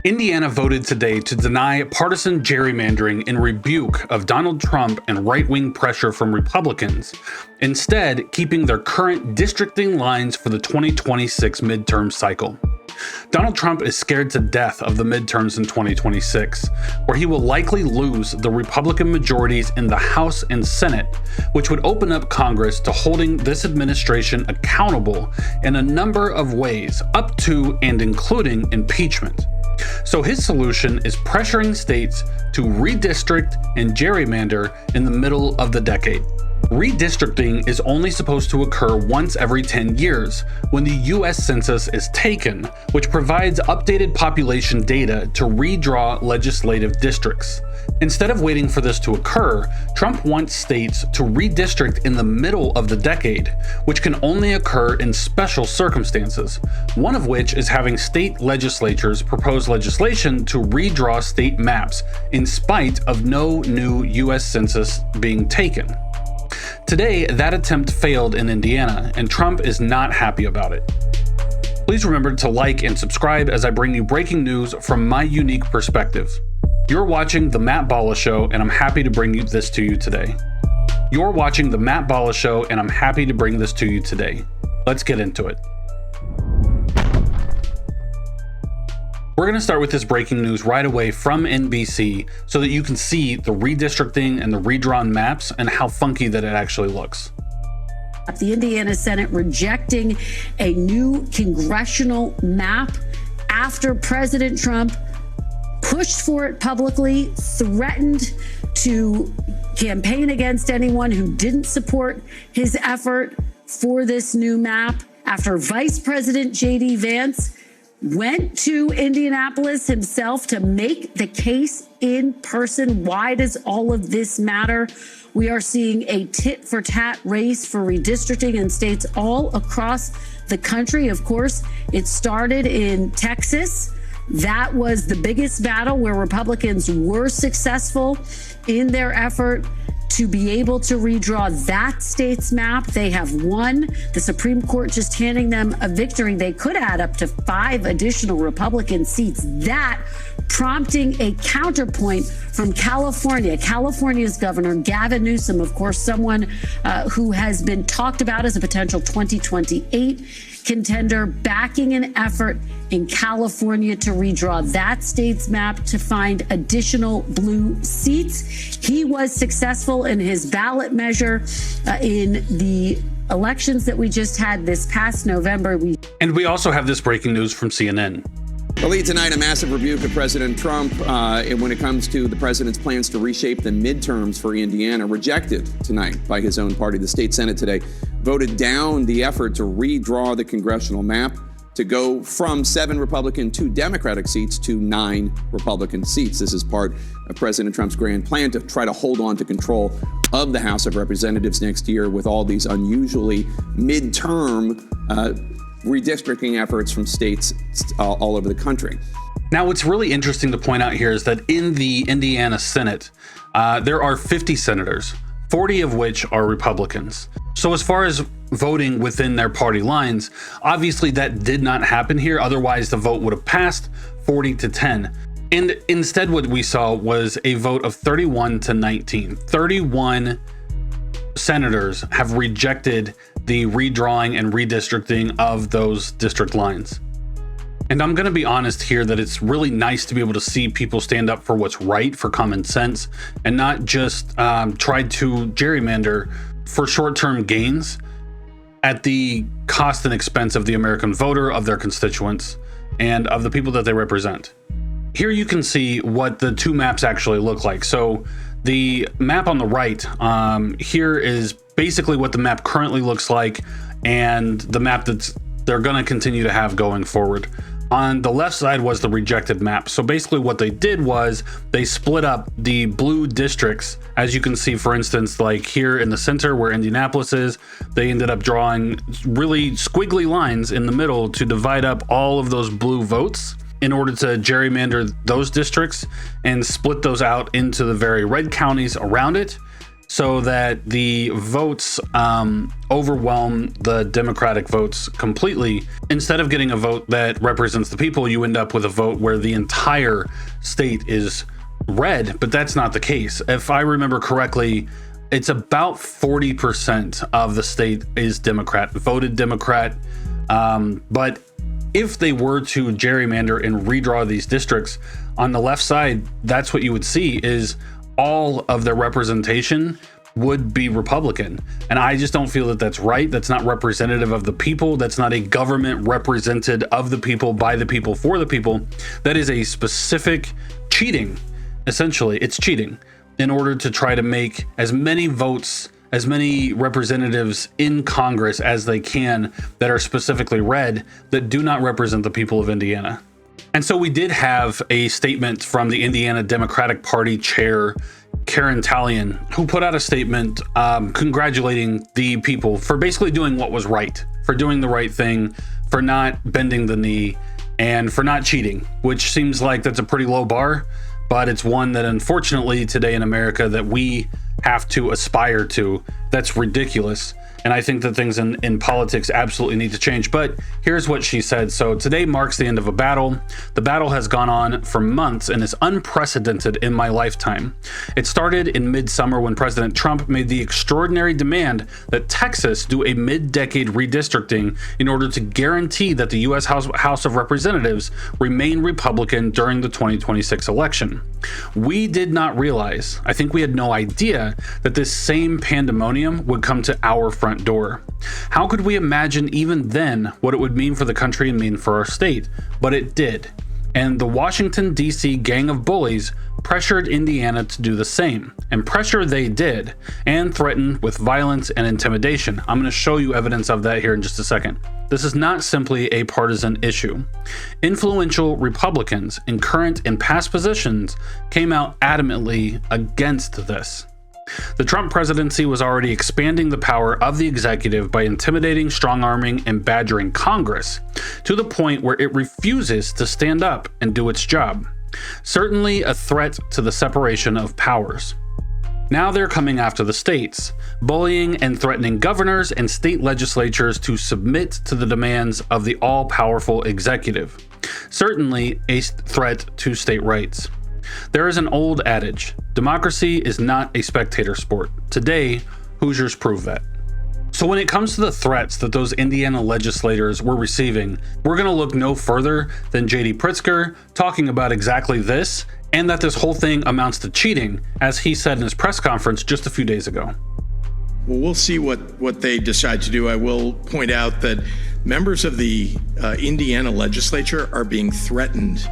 Indiana voted today to deny partisan gerrymandering in rebuke of Donald Trump and right-wing pressure from Republicans, instead keeping their current districting lines for the 2026 midterm cycle. Donald Trump is scared to death of the midterms in 2026, where he will likely lose the Republican majorities in the House and Senate, which would open up Congress to holding this administration accountable in a number of ways, up to and including impeachment. So his solution is pressuring states to redistrict and gerrymander in the middle of the decade. Redistricting is only supposed to occur once every 10 years, when the US Census is taken, which provides updated population data to redraw legislative districts. Instead of waiting for this to occur, Trump wants states to redistrict in the middle of the decade, which can only occur in special circumstances, one of which is having state legislatures propose legislation to redraw state maps in spite of no new US Census being taken. Today, that attempt failed in Indiana, and Trump is not happy about it. Please remember to like and subscribe as I bring you breaking news from my unique perspective. You're watching The Matt Balla Show, and I'm happy to bring this to you today. You're watching The Matt Balla Show, and I'm happy to bring this to you today. Let's get into it. We're going to start with this breaking news right away from NBC so that you can see the redistricting and the redrawn maps and how funky that it actually looks. The Indiana Senate rejecting a new congressional map after President Trump pushed for it publicly, threatened to campaign against anyone who didn't support his effort for this new map, after Vice President J.D. Vance went to Indianapolis himself to make the case in person. Why does all of this matter? We are seeing a tit-for-tat race for redistricting in states all across the country. Of course, it started in Texas. That was the biggest battle where Republicans were successful in their effort to be able to redraw that state's map. They have won. The Supreme Court just handing them a victory. They could add up to 5 additional Republican seats. That prompting a counterpoint from California. California's Governor Gavin Newsom, of course, someone who has been talked about as a potential 2028 contender, backing an effort in California to redraw that state's map to find additional blue seats. He was successful in his ballot measure in the elections that we just had this past November. And we also have this breaking news from CNN. The lead tonight, a massive rebuke of President Trump when it comes to the president's plans to reshape the midterms for Indiana, rejected tonight by his own party. The state Senate today voted down the effort to redraw the congressional map to go from 7 Republican, 2 Democratic seats to 9 Republican seats. This is part of President Trump's grand plan to try to hold on to control of the House of Representatives next year with all these unusually midterm redistricting efforts from states all over the country. Now, what's really interesting to point out here is that in the Indiana Senate, there are 50 senators, 40 of which are Republicans. So as far as voting within their party lines, obviously that did not happen here. Otherwise, the vote would have passed 40-10. And instead, what we saw was a vote of 31-19. 31 senators have rejected the redrawing and redistricting of those district lines. And I'm going to be honest here that it's really nice to be able to see people stand up for what's right, for common sense, and not just try to gerrymander for short-term gains at the cost and expense of the American voter, of their constituents, and of the people that they represent. Here you can see what the 2 maps actually look like. So the map on the right here is basically what the map currently looks like, and the map that they're going to continue to have going forward. On the left side was the rejected map. So basically what they did was they split up the blue districts. As you can see, for instance, like here in the center where Indianapolis is, they ended up drawing really squiggly lines in the middle to divide up all of those blue votes in order to gerrymander those districts and split those out into the very red counties around it. so that the votes overwhelm the Democratic votes completely. Instead of getting a vote that represents the people, you end up with a vote where the entire state is red, but that's not the case. If I remember correctly, it's about 40% of the state is Democrat, voted Democrat. But if they were to gerrymander and redraw these districts, on the left side, that's what you would see is all of their representation would be Republican. And I just don't feel that that's right. That's not representative of the people. That's not a government represented of the people, by the people, for the people. That is a specific cheating. Essentially, it's cheating in order to try to make as many votes, as many representatives in Congress as they can that are specifically red, that do not represent the people of Indiana. And so we did have a statement from the Indiana Democratic Party chair, Karen Talion, who put out a statement congratulating the people for basically doing what was right, for doing the right thing, for not bending the knee, and for not cheating, which seems like that's a pretty low bar, but it's one that unfortunately today in America that we have to aspire to. That's ridiculous. And I think that things in politics absolutely need to change. But here's what she said. So today marks the end of a battle. The battle has gone on for months and is unprecedented in my lifetime. It started in midsummer when President Trump made the extraordinary demand that Texas do a mid-decade redistricting in order to guarantee that the U.S. House of Representatives remain Republican during the 2026 election. We did not realize, I think we had no idea, that this same pandemonium would come to our front door. How could we imagine even then what it would mean for the country and mean for our state? But it did. And the Washington, D.C. gang of bullies pressured Indiana to do the same. And pressure they did, and threatened with violence and intimidation. I'm going to show you evidence of that here in just a second. This is not simply a partisan issue. Influential Republicans in current and past positions came out adamantly against this. The Trump presidency was already expanding the power of the executive by intimidating, strong-arming, and badgering Congress to the point where it refuses to stand up and do its job. Certainly a threat to the separation of powers. Now they're coming after the states, bullying and threatening governors and state legislatures to submit to the demands of the all-powerful executive. Certainly a threat to state rights. There is an old adage, democracy is not a spectator sport. Today, Hoosiers prove that. So when it comes to the threats that those Indiana legislators were receiving, we're going to look no further than J.D. Pritzker talking about exactly this, and that this whole thing amounts to cheating, as he said in his press conference just a few days ago. Well, we'll see what they decide to do. I will point out that members of the Indiana legislature are being threatened.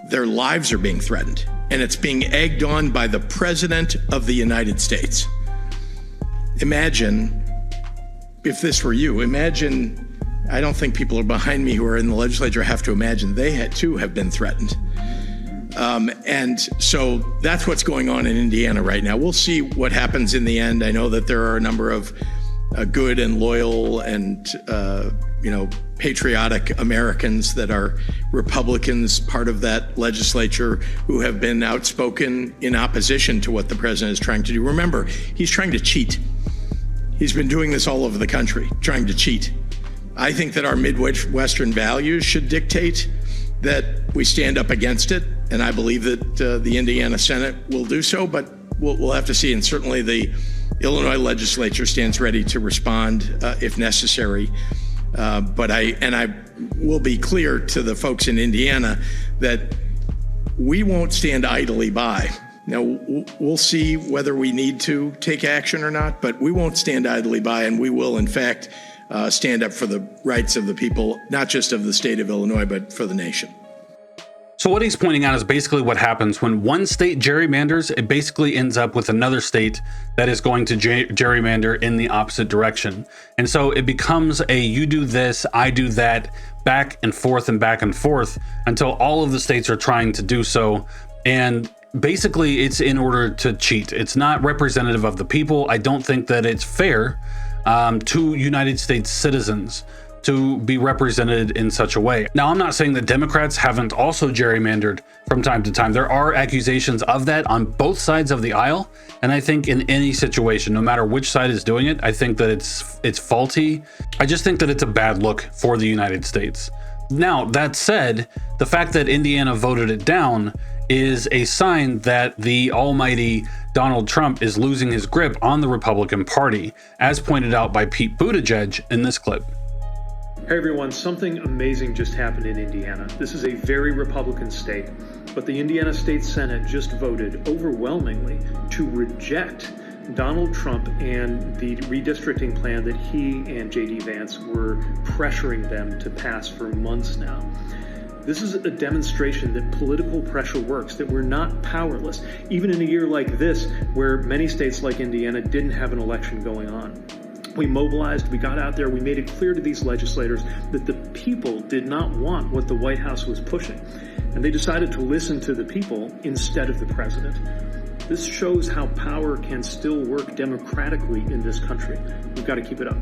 Their lives are being threatened, and it's being egged on by the President of the United States. Imagine if this were you. Imagine, I don't think people are behind me who are in the legislature have to imagine they too have been threatened. And so that's what's going on in Indiana right now. We'll see what happens in the end. I know that there are a number of good and loyal and patriotic Americans that are Republicans, part of that legislature, who have been outspoken in opposition to what the president is trying to do. Remember, he's trying to cheat. He's been doing this all over the country, trying to cheat. I think that our Midwestern values should dictate that we stand up against it, and I believe that the Indiana Senate will do so, but we'll have to see. And certainly the Illinois legislature stands ready to respond if necessary. But I will be clear to the folks in Indiana that we won't stand idly by. Now, we'll see whether we need to take action or not, but we won't stand idly by, and we will, in fact, stand up for the rights of the people, not just of the state of Illinois, but for the nation. So what he's pointing out is basically what happens when one state gerrymanders, it basically ends up with another state that is going to gerrymander in the opposite direction. And so it becomes a you do this, I do that, back and forth until all of the states are trying to do so. And basically it's in order to cheat. It's not representative of the people. I don't think that it's fair to United States citizens to be represented in such a way. Now, I'm not saying that Democrats haven't also gerrymandered from time to time. There are accusations of that on both sides of the aisle. And I think in any situation, no matter which side is doing it, I think that it's faulty. I just think that it's a bad look for the United States. Now, that said, the fact that Indiana voted it down is a sign that the almighty Donald Trump is losing his grip on the Republican Party, as pointed out by Pete Buttigieg in this clip. Hey everyone, something amazing just happened in Indiana. This is a very Republican state, but the Indiana State Senate just voted overwhelmingly to reject Donald Trump and the redistricting plan that he and J.D. Vance were pressuring them to pass for months now. This is a demonstration that political pressure works, that we're not powerless, even in a year like this, where many states like Indiana didn't have an election going on. We mobilized, we got out there, we made it clear to these legislators that the people did not want what the White House was pushing, and they decided to listen to the people instead of the president. This shows how power can still work democratically in this country. We've got to keep it up.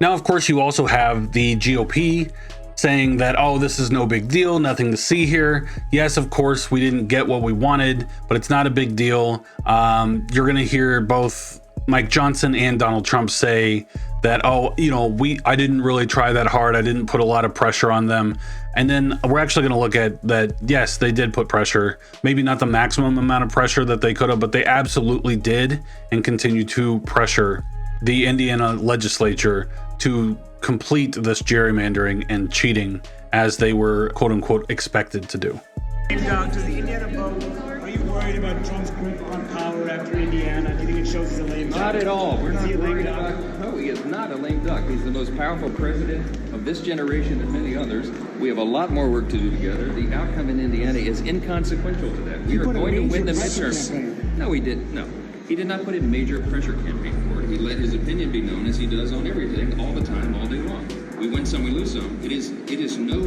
Now, of course, you also have the GOP saying that, oh, this is no big deal, nothing to see here. Yes, of course, we didn't get what we wanted, but it's not a big deal. You're going to hear both Mike Johnson and Donald Trump say that, oh, you know, I didn't really try that hard. I didn't put a lot of pressure on them. And then we're actually going to look at that. Yes, they did put pressure, maybe not the maximum amount of pressure that they could have, but they absolutely did and continue to pressure the Indiana legislature to complete this gerrymandering and cheating as they were, quote unquote, expected to do. Does the Indiana vote, are you worried about Trump's grip on power after Indiana? Do you think it shows he's a lame duck? Not at all. We're Is not he a lame worried duck? about, no, he is not a lame duck. He's the most powerful president of this generation and many others. We have a lot more work to do together. The outcome in Indiana is inconsequential to that. We are going to win the midterms. No, he didn't. No. He did not put a major pressure campaign forward. He let his opinion be known as he does on everything, all the time, all day long. We win some, we lose some. It is no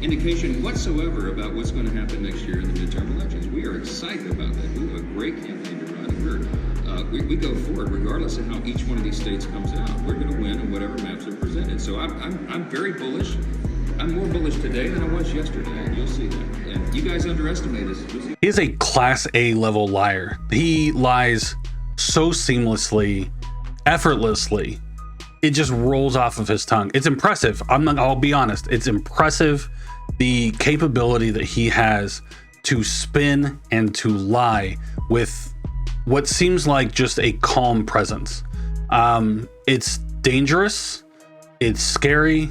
indication whatsoever about what's going to happen next year in the midterm elections. We are excited about that. We have a great campaign to run. We go forward regardless of how each one of these states comes out. We're going to win on whatever maps are presented. So I'm very bullish. I'm more bullish today than I was yesterday, and you'll see that. And you guys underestimate us. He is a class A level liar. He lies so seamlessly, effortlessly. It just rolls off of his tongue. It's impressive. I'll be honest. It's impressive, the capability that he has to spin and to lie with what seems like just a calm presence. It's dangerous. It's scary.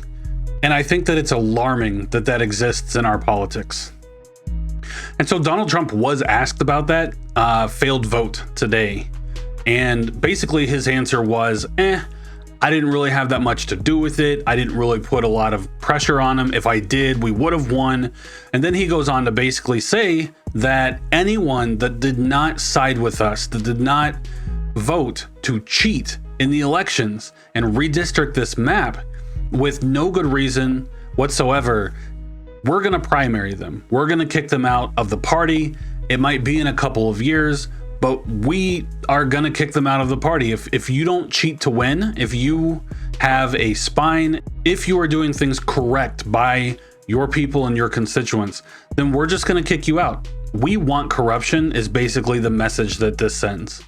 And I think that it's alarming that that exists in our politics. And so Donald Trump was asked about that failed vote today. And basically his answer was, I didn't really have that much to do with it. I didn't really put a lot of pressure on him. If I did, we would have won. And then he goes on to basically say that anyone that did not side with us, that did not vote to cheat in the elections and redistrict this map with no good reason whatsoever, we're going to primary them. We're going to kick them out of the party. It might be in a couple of years, but we are going to kick them out of the party. If you don't cheat to win, if you have a spine, if you are doing things correct by your people and your constituents, then we're just going to kick you out. We want corruption is basically the message that this sends.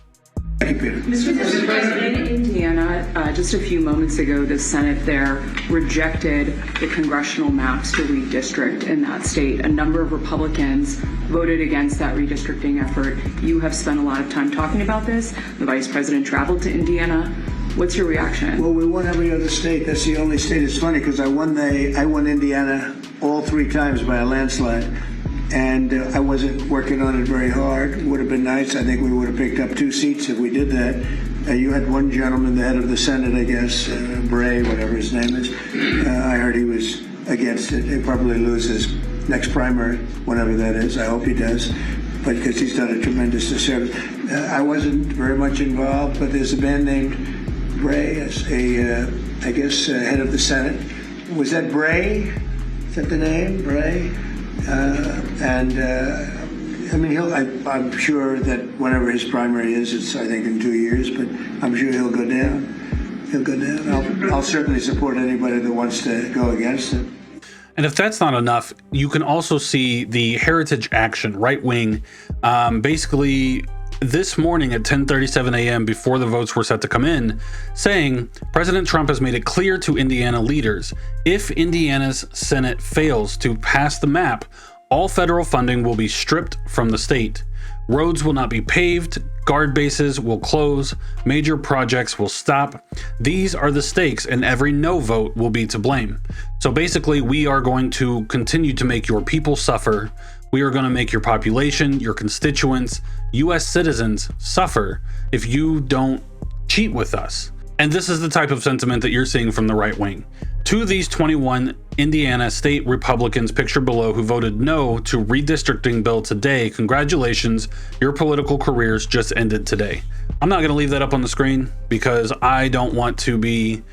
Mr. President, in Indiana, just a few moments ago, the Senate there rejected the congressional maps to redistrict in that state. A number of Republicans voted against that redistricting effort. You have spent a lot of time talking about this. The Vice President traveled to Indiana. What's your reaction? Well, we won every other state. That's the only state. It's funny because I won Indiana all 3 times by a landslide. And I wasn't working on it very hard. Would have been nice. I think we would have picked up 2 seats if we did that. You had one gentleman, the head of the Senate, I guess, Bray, whatever his name is. I heard he was against it. He'll probably lose his next primary, whenever that is. I hope he does, but because he's done a tremendous disservice. I wasn't very much involved, but there's a man named Bray, I guess, head of the Senate. Was that Bray? Is that the name, Bray? I mean, I'm sure that whenever his primary is, it's I think in 2 years, but I'm sure he'll go down. he'll go down. I'll certainly support anybody that wants to go against it. And if that's not enough, you can also see the Heritage Action, right wing, basically this morning at 10:37 a.m. before the votes were set to come in, saying President Trump has made it clear to Indiana leaders, if Indiana's Senate fails to pass the map, all federal funding will be stripped from the state. Roads will not be paved, guard bases will close, major projects will stop. These are the stakes, and every no vote will be to blame. So basically, we are going to continue to make your people suffer. We are going to make your population, your constituents, US citizens suffer if you don't cheat with us. And this is the type of sentiment that you're seeing from the right wing. To these 21 Indiana state Republicans pictured below who voted no to redistricting bill today, congratulations, your political careers just ended today. I'm not going to leave that up on the screen because I don't want to be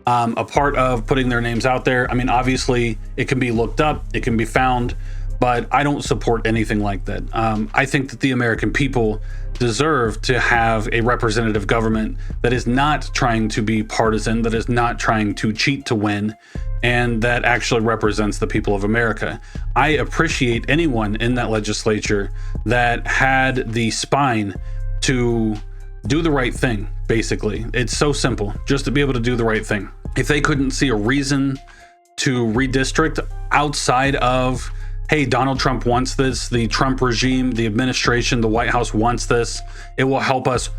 a part of putting their names out there. I mean, obviously it can be looked up, it can be found, but I don't support anything like that. I think that the American people deserve to have a representative government that is not trying to be partisan, that is not trying to cheat to win, and that actually represents the people of America. I appreciate anyone in that legislature that had the spine to do the right thing, basically. It's so simple, just to be able to do the right thing. If they couldn't see a reason to redistrict outside of, hey, Donald Trump wants this, the Trump regime, the administration, the White House wants this, it will help us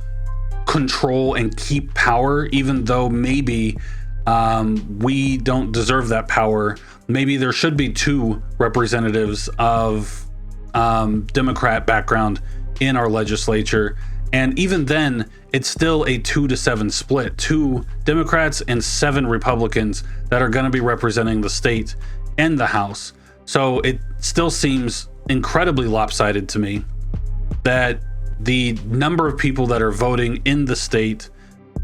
control and keep power, even though maybe we don't deserve that power. Maybe there should be 2 representatives of Democrat background in our legislature. And even then, it's still a 2-7 split, 2 Democrats and 7 Republicans that are going to be representing the state and the House. So it still seems incredibly lopsided to me that the number of people that are voting in the state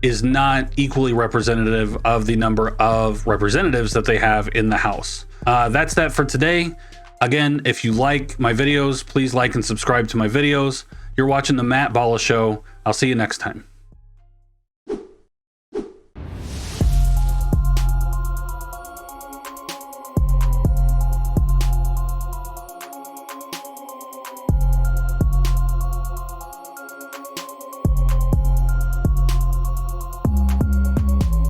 is not equally representative of the number of representatives that they have in the House. That's that for today. Again, if you like my videos, please like and subscribe to my videos. You're watching the Matt Balla Show. I'll see you next time.